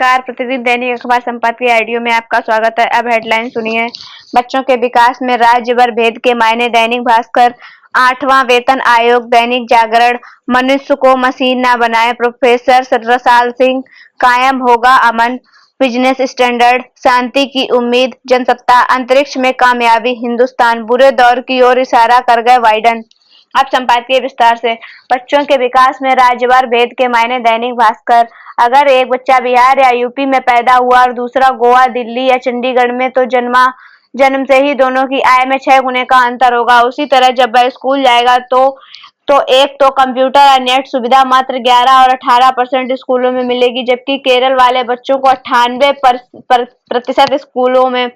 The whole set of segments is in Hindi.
नमस्कार। प्रतिदिन दैनिक अखबार संपादकीय आडियो में आपका स्वागत है। अब हेडलाइन सुनिए। बच्चों के विकास में राज्य भर भेद के मायने। दैनिक भास्कर। 8वां वेतन आयोग। दैनिक जागरण। मनुष्य को मशीन न बनाए। प्रोफेसर रसाल सिंह। कायम होगा अमन। Business standard. शांति की उम्मीद। जनसत्ता। अंतरिक्ष में कामयाबी। हिंदुस्तान। बुरे दौर की ओर इशारा कर गए बाइडेन। अब संपादकीय विस्तार से। बच्चों के विकास में राज्यवार भेद के मायने। दैनिक भास्कर। अगर एक बच्चा बिहार या यूपी में पैदा हुआ और दूसरा गोवा, दिल्ली या चंडीगढ़ में, तो जन्म से ही दोनों की आय में 6 गुने का अंतर होगा। उसी तरह जब वह स्कूल जाएगा तो एक तो कंप्यूटर और नेट सुविधा मात्र 11 और 18% स्कूलों में मिलेगी, जबकि केरल वाले बच्चों को 98% स्कूलों में।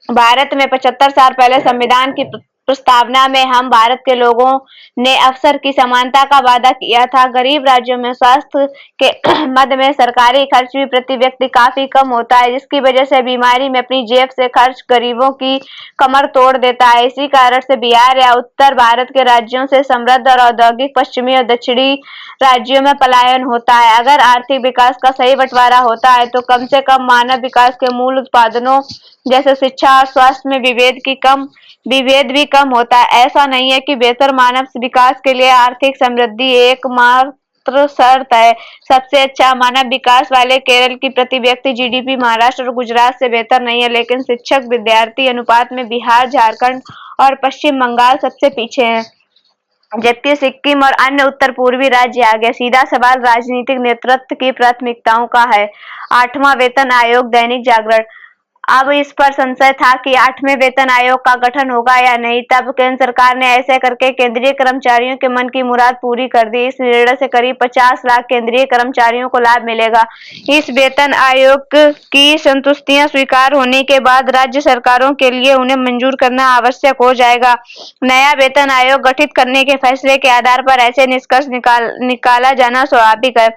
भारत में 75 साल पहले संविधान की प्रस्तावना में हम भारत के लोगों ने अवसर की समानता का वादा किया था। गरीब राज्यों में स्वास्थ्य के मद में सरकारी खर्च भी प्रति व्यक्ति काफी कम होता है, जिसकी वजह से बीमारी में अपनी जेब से खर्च गरीबों की कमर तोड़ देता है। इसी कारण से बिहार या उत्तर भारत के राज्यों से समृद्ध और औद्योगिक पश्चिमी और दक्षिणी राज्यों में पलायन होता है। अगर आर्थिक विकास का सही बंटवारा होता है तो कम से कम मानव विकास के मूल उत्पादनों जैसे शिक्षा और स्वास्थ्य में विभेद भी कम होता है। ऐसा नहीं है कि बेहतर मानव विकास के लिए आर्थिक समृद्धि एकमात्र शर्त है। सबसे अच्छा मानव विकास वाले केरल की प्रति व्यक्ति जीडीपी महाराष्ट्र और गुजरात से बेहतर नहीं है, लेकिन शिक्षक विद्यार्थी अनुपात में बिहार, झारखंड और पश्चिम बंगाल सबसे पीछे हैं, जबकि सिक्किम और अन्य उत्तर पूर्वी राज्य आगे। सीधा सवाल राजनीतिक नेतृत्व की प्राथमिकताओं का है। 8वां वेतन आयोग। दैनिक जागरण। अब इस पर संशय था कि 8वें वेतन आयोग का गठन होगा या नहीं। तब केंद्र सरकार ने ऐसे करके केंद्रीय कर्मचारियों के मन की मुराद पूरी कर दी। इस निर्णय से करीब 50 लाख केंद्रीय कर्मचारियों को लाभ मिलेगा। इस वेतन आयोग की संतुष्टियां स्वीकार होने के बाद राज्य सरकारों के लिए उन्हें मंजूर करना आवश्यक हो जाएगा। नया वेतन आयोग गठित करने के फैसले के आधार पर ऐसे निष्कर्ष निकाला जाना स्वाभाविक है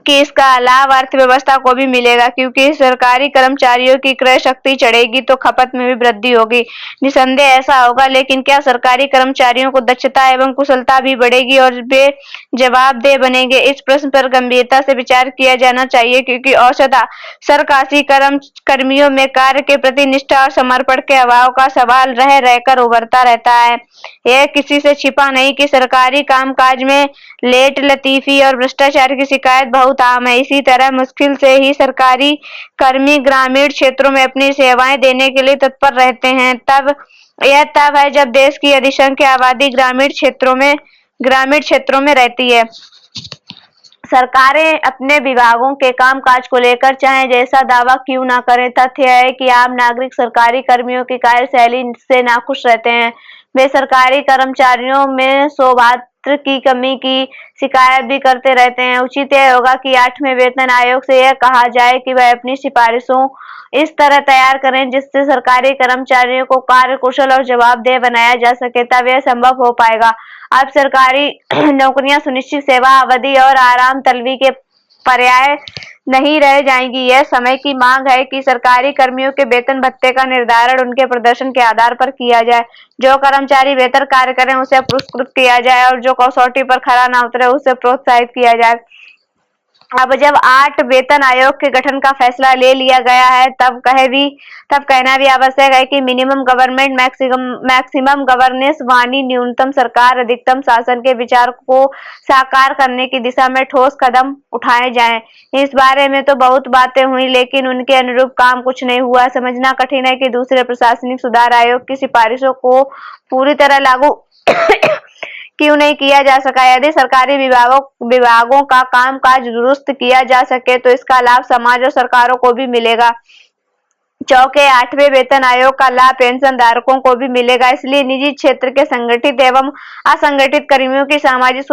कि इसका लाभ अर्थव्यवस्था को भी मिलेगा, क्योंकि सरकारी कर्मचारियों की क्रय शक्ति चढ़ेगी तो खपत में भी वृद्धि होगी। निसंदेह ऐसा होगा, लेकिन क्या सरकारी कर्मचारियों को दक्षता एवं कुशलता भी बढ़ेगी और वे जवाबदेह बनेंगे? इस प्रश्न पर गंभीरता से विचार किया जाना चाहिए, क्योंकि औसत सरकारी कर्मियों में कार्य के प्रति निष्ठा और समर्पण के अभाव का सवाल रह रहकर उभरता रहता है। यह किसी से छिपा नहीं कि सरकारी कामकाज में लेट लतीफी और भ्रष्टाचार की शिकायत बहुत आम है। इसी तरह मुश्किल से ही सरकारी कर्मी ग्रामीण क्षेत्रों में अपनी सेवाएं देने के लिए तत्पर रहते हैं। तब है जब देश की अधिसंख्य आबादी ग्रामीण क्षेत्रों में रहती है। सरकारें अपने विभागों के कामकाज को लेकर चाहे जैसा दावा क्यों ना करें, तथ्य है कि आम नागरिक सरकारी कर्मियों की कार्यशैली से नाखुश रहते हैं। वे सरकारी कर्मचारियों में सौभाग्य की कमी की शिकायत भी करते रहते हैं। उचित यह होगा कि 8वें वेतन आयोग से यह कहा जाए कि वह अपनी सिफारिशों इस तरह तैयार करें जिससे सरकारी कर्मचारियों को कार्यकुशल और जवाबदेह बनाया जा सके। तब यह संभव हो पाएगा। अब सरकारी नौकरियां सुनिश्चित सेवा अवधि और आराम तलबी के पर्याय नहीं रह जाएंगी। यह समय की मांग है कि सरकारी कर्मियों के वेतन भत्ते का निर्धारण उनके प्रदर्शन के आधार पर किया जाए। जो कर्मचारी बेहतर कार्य करें उसे पुरस्कृत किया जाए और जो कसौटी पर खरा न उतरे उसे प्रोत्साहित किया जाए। अब जब 8 वेतन आयोग के गठन का फैसला ले लिया गया है, तब कहना भी आवश्यक है कि मिनिमम गवर्नमेंट मैक्सिमम गवर्नेंस वानी न्यूनतम सरकार अधिकतम शासन के विचार को साकार करने की दिशा में ठोस कदम उठाए जाएं। इस बारे में तो बहुत बातें हुई, लेकिन उनके अनुरूप काम कुछ नहीं हुआ। समझना कठिन है कि दूसरे प्रशासनिक सुधार आयोग की सिफारिशों को पूरी तरह लागू क्यों नहीं किया जा सका। यदि सरकारी विभागों का कामकाज दुरुस्त किया जा सके तो इसका लाभ समाज और सरकारों को भी मिलेगा। चौथे 8वें वेतन आयोग का लाभ पेंशन धारकों को भी मिलेगा। इसलिए निजी क्षेत्र के संगठित एवं असंगठित कर्मियों की सामाजिक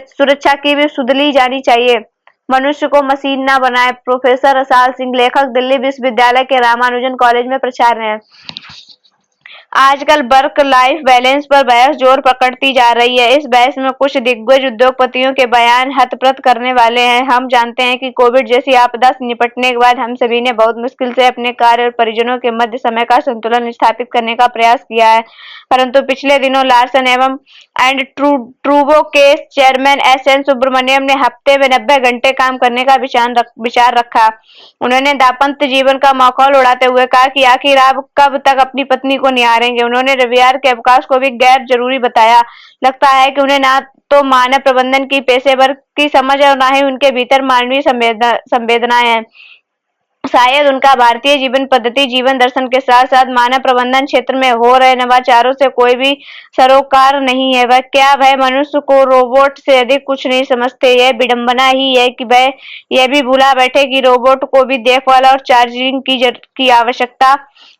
सुरक्षा की भी सुधली जानी चाहिए। मनुष्य को मशीन न बनाए। प्रोफेसर रसाल सिंह, लेखक, दिल्ली विश्वविद्यालय के रामानुजन कॉलेज में प्राचार्य हैं। आजकल वर्क लाइफ बैलेंस पर बहस जोर पकड़ती जा रही है। इस बहस में कुछ दिग्गज उद्योगपतियों के बयान हतप्रत करने वाले हैं। हम जानते हैं कि कोविड जैसी आपदा से निपटने के बाद हम सभी ने बहुत मुश्किल से अपने कार्य और परिजनों के मध्य समय का संतुलन स्थापित करने का प्रयास किया है, परंतु पिछले दिनों लार्सन एंड ट्रूबो के चेयरमैन एस.एन. सुब्रमण्यम ने हफ्ते में 90 घंटे काम करने का विचार रखा। उन्होंने दाम्पत्य जीवन का माहौल उड़ाते हुए कहा कि आखिर आप कब तक अपनी पत्नी को निहारेंगे। उन्होंने रविवार के अवकाश को भी गैर जरूरी बताया। लगता है कि उन्हें ना तो मानव प्रबंधन की पेशेवर की समझ है और ना ही उनके भीतर मानवीय संवेदनाएं हैं। शायद उनका भारतीय जीवन पद्धति, जीवन दर्शन के साथ साथ मानव प्रबंधन क्षेत्र में हो रहे नवाचारों से कोई भी सरोकार नहीं है। वह मनुष्य को रोबोट से अधिक कुछ नहीं समझते। यह विडंबना ही है कि वह यह भी भुला बैठे कि रोबोट को भी देखभाल और चार्जिंग की आवश्यकता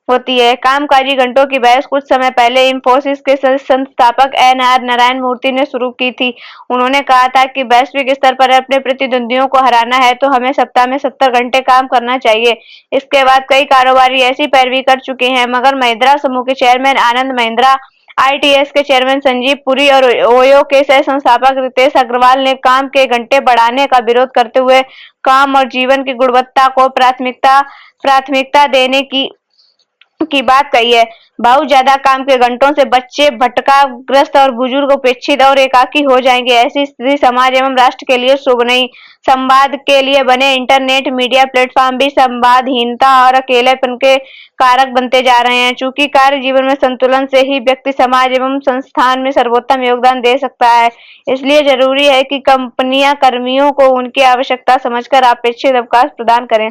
होती है। कामकाजी घंटों की बहस कुछ समय पहले इंफोसिस के संस्थापक एन.आर. नारायण मूर्ति ने शुरू की थी। उन्होंने कहा था कि वैश्विक स्तर पर अपने प्रतिद्वंदियों को हराना है तो हमें सप्ताह में 70 घंटे काम करना चाहिए। इसके बाद कई कारोबारी ऐसी पैरवी कर चुके हैं, मगर महिंद्रा समूह के चेयरमैन आनंद महिंद्रा, आईटीएस के चेयरमैन संजीव पुरी और ओयो के सह संस्थापक रितेश अग्रवाल ने काम के घंटे बढ़ाने का विरोध करते हुए काम और जीवन की गुणवत्ता को प्राथमिकता देने की बात कही है। बहुत ज्यादा काम के घंटों से बच्चे भटकाग्रस्त और बुजुर्ग उपेक्षित और एकाकी हो जाएंगे। ऐसी स्थिति समाज एवं राष्ट्र के लिए शुभ नहीं। संवाद के लिए बने इंटरनेट मीडिया प्लेटफॉर्म भी संवादहीनता और अकेलेपन के कारक बनते जा रहे हैं। चूंकि कार्य जीवन में संतुलन से ही व्यक्ति समाज एवं संस्थान में सर्वोत्तम योगदान दे सकता है, इसलिए जरूरी है कि कंपनियां कर्मियों को उनकी आवश्यकता समझकर अपेक्षित अवकाश प्रदान करें।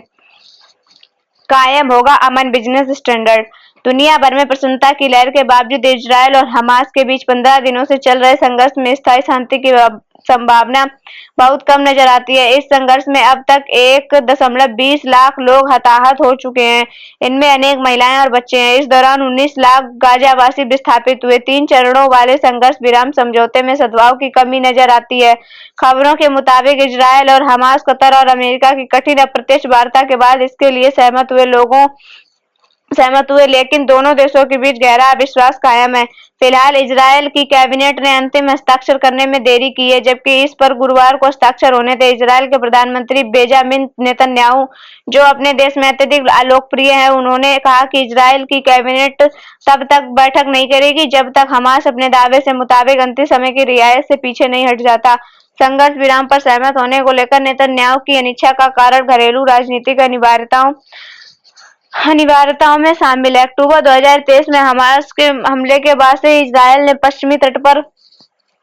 कायम होगा अमन बिजनेस स्टैंडर्ड। दुनिया भर में प्रसन्नता की लहर के बावजूद इजरायल और हमास के बीच 15 दिनों से चल रहे संघर्ष में स्थायी शांति की संभावना बहुत कम नजर आती है। इस संघर्ष में अब तक 1.20 लाख लोग हताहत हो चुके हैं। इनमें अनेक महिलाएं और बच्चे हैं। इस दौरान 19 लाख गाजावासी विस्थापित हुए। 3 चरणों वाले संघर्ष विराम समझौते में सद्भाव की कमी नजर आती है। खबरों के मुताबिक इजरायल और हमास, कतर और अमेरिका की कठिन अप्रत्यक्ष वार्ता के बाद इसके लिए सहमत हुए, लेकिन दोनों देशों के बीच गहरा अविश्वास कायम है। फिलहाल इजरायल की कैबिनेट ने अंतिम हस्ताक्षर करने में देरी की है, जबकि इस पर गुरुवार को हस्ताक्षर होने थे। इजरायल के प्रधानमंत्री बेंजामिन नेतन्याहू, जो अपने देश में अत्यधिक अलोकप्रिय हैं, उन्होंने कहा कि इजरायल की कैबिनेट तब तक बैठक नहीं करेगी जब तक हमास अपने दावे से मुताबिक अंतिम समय की रियायत से पीछे नहीं हट जाता। संघर्ष विराम पर सहमत होने को लेकर नेतन्याहू की अनिच्छा का कारण घरेलू राजनीतिक अनिवार्यताओं में शामिल है। अक्टूबर 2023 में हमास के हमले के बाद से इजरायल ने पश्चिमी तट पर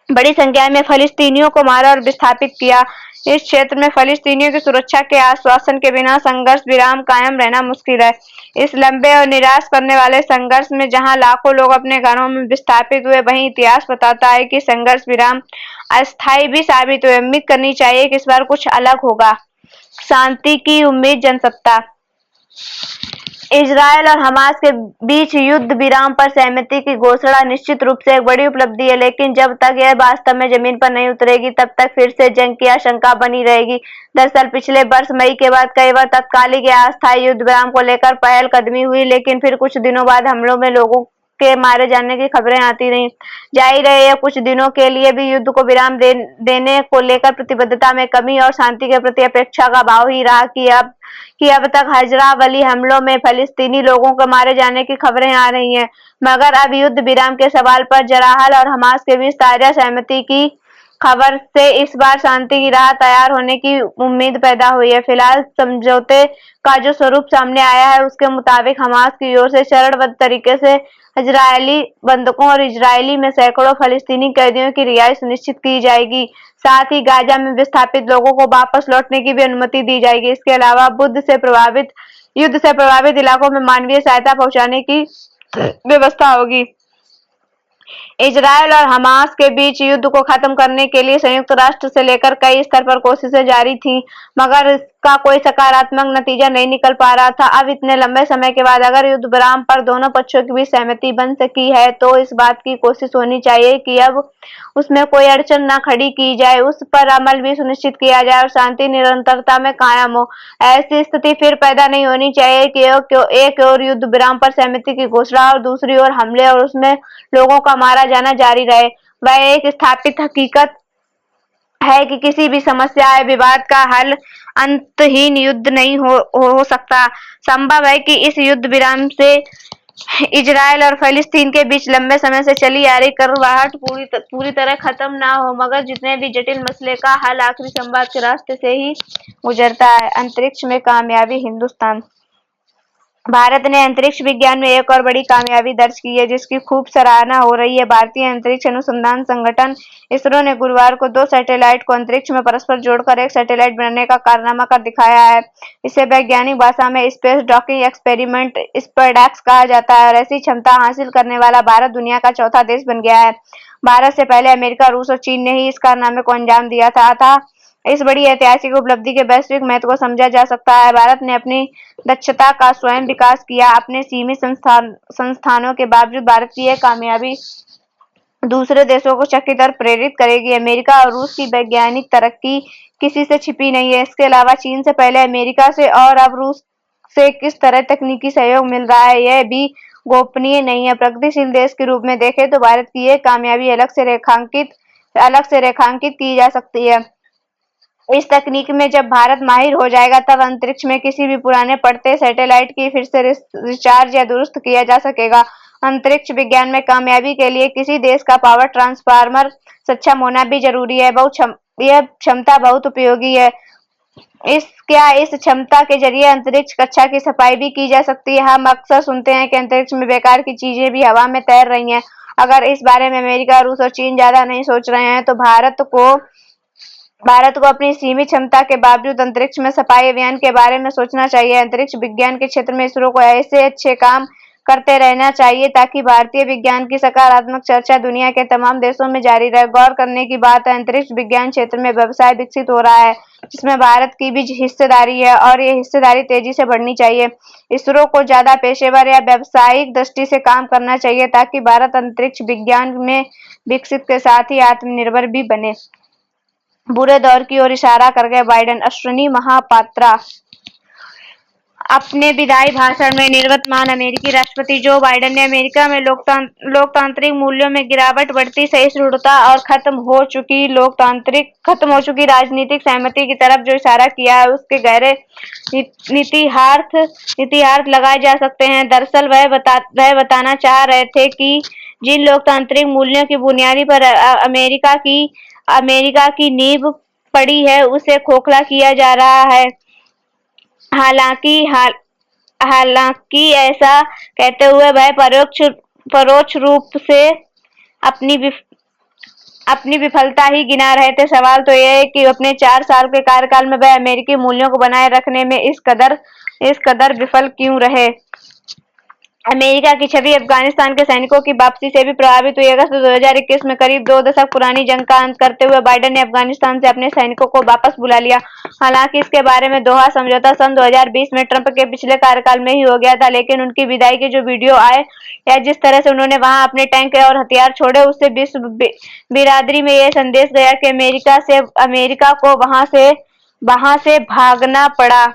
बड़ी संख्या में फलिस्तीनियों को मारा और विस्थापित किया। इस क्षेत्र में फलिस्तीनियों की सुरक्षा के आश्वासन के बिना संघर्ष विराम कायम रहना मुश्किल है। इस लंबे और निराश करने वाले संघर्ष में जहां लाखों लोग अपने घरों में विस्थापित हुए, वहीं इतिहास बताता है कि संघर्ष विराम अस्थायी भी साबित हुए। उम्मीद करनी चाहिए कि इस बार कुछ अलग होगा। शांति की उम्मीद जनसत्ता। इजरायल और हमास के बीच युद्ध विराम पर सहमति की घोषणा निश्चित रूप से एक बड़ी उपलब्धि है, लेकिन जब तक यह वास्तव में जमीन पर नहीं उतरेगी तब तक फिर से जंग की आशंका बनी रहेगी। दरअसल पिछले वर्ष मई के बाद कई बार तत्कालिक या अस्थायी युद्ध विराम को लेकर पहलकदमी हुई, लेकिन फिर कुछ दिनों बाद हमलों में लोगों के मारे जाने की खबरें आती रहीं। जाहिर है, यह कुछ दिनों के लिए भी युद्ध को विराम देने को लेकर प्रतिबद्धता में कमी और शांति के प्रति अपेक्षा का भाव ही रहा कि अब तक हजरा वाली हमलों में फलिस्तीनी लोगों के मारे जाने की खबरें आ रही हैं, मगर अब युद्ध विराम के सवाल पर जराहल और हमास के बीच ताजा सहमति की खबर से इस बार शांति की राह तैयार होने की उम्मीद पैदा हुई है। फिलहाल समझौते का जो स्वरूप सामने आया है, उसके मुताबिक हमास की ओर से चरणबद्ध तरीके से इजरायली बंधकों और इजरायली में सैकड़ों फलिस्तीनी कैदियों की रिहाई सुनिश्चित की जाएगी। साथ ही गाजा में विस्थापित लोगों को वापस लौटने की भी अनुमति दी जाएगी। इसके अलावा युद्ध से प्रभावित इलाकों में मानवीय सहायता पहुंचाने की व्यवस्था होगी। इजरायल और हमास के बीच युद्ध को खत्म करने के लिए संयुक्त राष्ट्र से लेकर कई स्तर पर कोशिशें जारी थीं, मगर का कोई सकारात्मक नतीजा नहीं निकल पा रहा था। अब इतने लंबे समय के बाद अगर युद्ध विराम पर दोनों पक्षों की भी सहमति बन सकी है तो इस बात की कोशिश होनी चाहिए कि अब उसमें कोई अड़चन न खड़ी की जाए, उस पर अमल भी सुनिश्चित किया जाए और शांति निरंतरता में कायम हो। ऐसी स्थिति फिर पैदा नहीं होनी चाहिए कि एक और युद्ध विराम पर सहमति की घोषणा और दूसरी ओर हमले और उसमें लोगों का मारा जाना जारी रहे। वह एक स्थापित हकीकत है कि किसी भी समस्या या विवाद का हल अंतहीन युद्ध नहीं हो सकता। संभव है कि इस युद्ध विराम से इजराइल और फिलिस्तीन के बीच लंबे समय से चली आ रही कड़वाहट पूरी तरह खत्म ना हो, मगर जितने भी जटिल मसले का हल आखिरी संवाद के रास्ते से ही गुजरता है। अंतरिक्ष में कामयाबी। हिंदुस्तान। भारत ने अंतरिक्ष विज्ञान में एक और बड़ी कामयाबी दर्ज की है, जिसकी खूब सराहना हो रही है। भारतीय अंतरिक्ष अनुसंधान संगठन इसरो ने गुरुवार को 2 सैटेलाइट को अंतरिक्ष में परस्पर जोड़कर एक सैटेलाइट बनाने का कारनामा कर दिखाया है। इसे वैज्ञानिक भाषा में स्पेस डॉकिंग एक्सपेरिमेंट स्पेडेक्स कहा जाता है और ऐसी क्षमता हासिल करने वाला भारत दुनिया का चौथा देश बन गया है। भारत से पहले अमेरिका, रूस और चीन ने ही इस कारनामे को अंजाम दिया था। अतः इस बड़ी ऐतिहासिक उपलब्धि के वैश्विक महत्व को समझा जा सकता है। भारत ने अपनी दक्षता का स्वयं विकास किया। अपने सीमित संस्थानों के बावजूद भारत की यह कामयाबी दूसरे देशों को चकित और प्रेरित करेगी। अमेरिका और रूस की वैज्ञानिक तरक्की किसी से छिपी नहीं है। इसके अलावा चीन से पहले अमेरिका से और अब रूस से किस तरह तकनीकी सहयोग मिल रहा है, यह भी गोपनीय नहीं है। प्रगतिशील देश के रूप में देखें तो भारत की यह कामयाबी अलग से रेखांकित की जा सकती है। इस तकनीक में जब भारत माहिर हो जाएगा तब अंतरिक्ष में किसी भी पुराने पड़ते सैटेलाइट की फिर से रिचार्ज या दुरुस्त किया जा सकेगा। अंतरिक्ष विज्ञान में कामयाबी के लिए किसी देश का पावर ट्रांसफार्मर सक्षम होना भी जरूरी है। यह क्षमता बहुत उपयोगी है। इस क्षमता के जरिए अंतरिक्ष कक्षा की सफाई भी की जा सकती है। हम अक्सर सुनते हैं कि अंतरिक्ष में बेकार की चीजें भी हवा में तैर रही हैं। अगर इस बारे में अमेरिका, रूस और चीन ज्यादा नहीं सोच रहे हैं तो भारत को अपनी सीमित क्षमता के बावजूद अंतरिक्ष में सफाई अभियान के बारे में सोचना चाहिए। अंतरिक्ष विज्ञान के क्षेत्र में इसरो को ऐसे अच्छे काम करते रहना चाहिए ताकि भारतीय विज्ञान की सकारात्मक चर्चा दुनिया के तमाम देशों में जारी रहे। गौर करने की बात है, अंतरिक्ष विज्ञान क्षेत्र में व्यवसाय विकसित हो रहा है जिसमें भारत की भी हिस्सेदारी है और ये हिस्सेदारी तेजी से बढ़नी चाहिए। इसरो को ज्यादा पेशेवर या व्यावसायिक दृष्टि से काम करना चाहिए ताकि भारत अंतरिक्ष विज्ञान में विकसित के साथ ही आत्मनिर्भर भी बने। बुरे दौर की ओर इशारा कर गए बाइडेन। अश्विनी महापात्रा। अपने विदाई भाषण में निवर्तमान अमेरिकी राष्ट्रपति जो बाइडेन ने अमेरिका में लोकतांत्रिक मूल्यों में गिरावट, बढ़ती सहिष्णुता और खत्म हो चुकी राजनीतिक सहमति की तरफ जो इशारा किया है उसके गहरे नीतिहार्थ लगाए जा सकते हैं। दरअसल वह बताना चाह रहे थे कि जिन लोकतांत्रिक मूल्यों की बुनियादी पर अमेरिका की नींव पड़ी है उसे खोखला किया जा रहा है। हालांकि ऐसा कहते हुए वह परोक्ष रूप से अपनी विफलता ही गिना रहे थे। सवाल तो यह है कि अपने 4 साल के कार्यकाल में वह अमेरिकी मूल्यों को बनाए रखने में इस कदर विफल क्यों रहे। अमेरिका की छवि अफगानिस्तान के सैनिकों की वापसी से भी प्रभावित हुई। अगस्त 2021 में करीब 2 दशक पुरानी जंग का अंत करते हुए बाइडेन ने अफगानिस्तान से अपने सैनिकों को वापस बुला लिया। हालांकि इसके बारे में दोहा समझौता सन 2020 में ट्रंप के पिछले कार्यकाल में ही हो गया था, लेकिन उनकी विदाई के जो वीडियो आए या जिस तरह से उन्होंने वहां अपने टैंक और हथियार छोड़े उससे विश्व बिरादरी में यह संदेश गया कि अमेरिका को वहां से भागना पड़ा।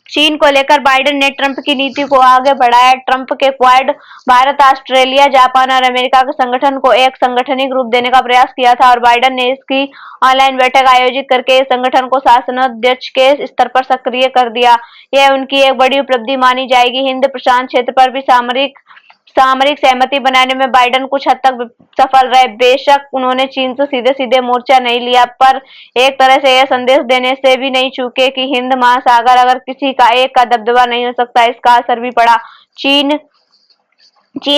चीन को लेकर बाइडेन ने ट्रंप की नीति को आगे बढ़ाया। ट्रंप के क्वाड भारत, ऑस्ट्रेलिया, जापान और अमेरिका के संगठन को एक सांगठनिक रूप देने का प्रयास किया था और बाइडेन ने इसकी ऑनलाइन बैठक आयोजित करके इस संगठन को शासनाध्यक्ष के स्तर पर सक्रिय कर दिया। यह उनकी एक बड़ी उपलब्धि मानी जाएगी। हिंद प्रशांत क्षेत्र पर भी सामरिक सहमति बनाने में बाइडेन कुछ हद तक सफल रहे। बेशक उन्होंने चीन से सीधे मोर्चा नहीं लिया, पर एक तरह से यह संदेश देने से भी नहीं चूके कि हिंद महासागर अगर किसी का एक का दबदबा नहीं हो सकता, इसका असर भी पड़ा। चीन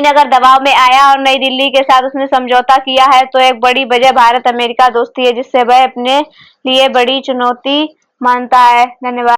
अगर दबाव में आया और नई दिल्ली के साथ उसने समझौता किया है तो एक बड़ी वजह भारत अमेरिका दोस्ती है जिससे वह अपने लिए बड़ी चुनौती मानता है। धन्यवाद।